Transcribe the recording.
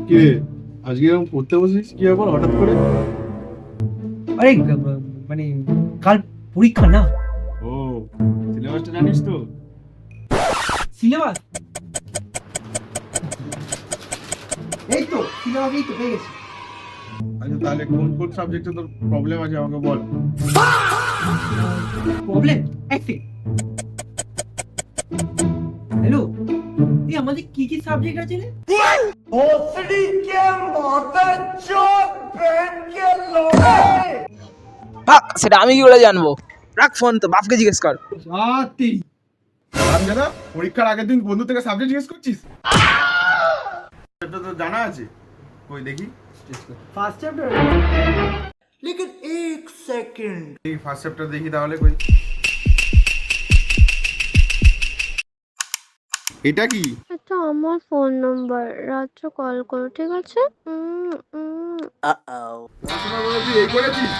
কি রে, আজকে এরকম পড়তে বসেছিস কি ব্যাপার হঠাৎ করে? আরে মানে কাল পরীক্ষা না। ও, সিলেবাসটা জানিস তো? সিলেবাস এই তো সিলেবাস এই তো পেয়ে গেছি। আচ্ছা তাহলে কোন কোন সাবজেক্টে তোর প্রবলেম আছে আমাকে বল। প্রবলেম এক সেকেন্ড। হ্যালো, এই আমাদের কি কি সাবজেক্ট আছে রে? সেটা আমি কি করে জানবো? রাখ ফোন, তো বাপকে জিজ্ঞেস কর। সত্যি দাদা, পরীক্ষার আগের দিন বন্ধু থেকে সাবজেক্ট জিজ্ঞেস করছিস? এটা তো জানা আছে। কই দেখি। First chapter. এই ফার্স্ট চ্যাপ্টার দেখি তাহলে কই। এটা কি? এটা আমার ফোন নাম্বার, রাত্রে কল করো, ঠিক আছে? পড়াশোনা করে তুই এই করেছিস?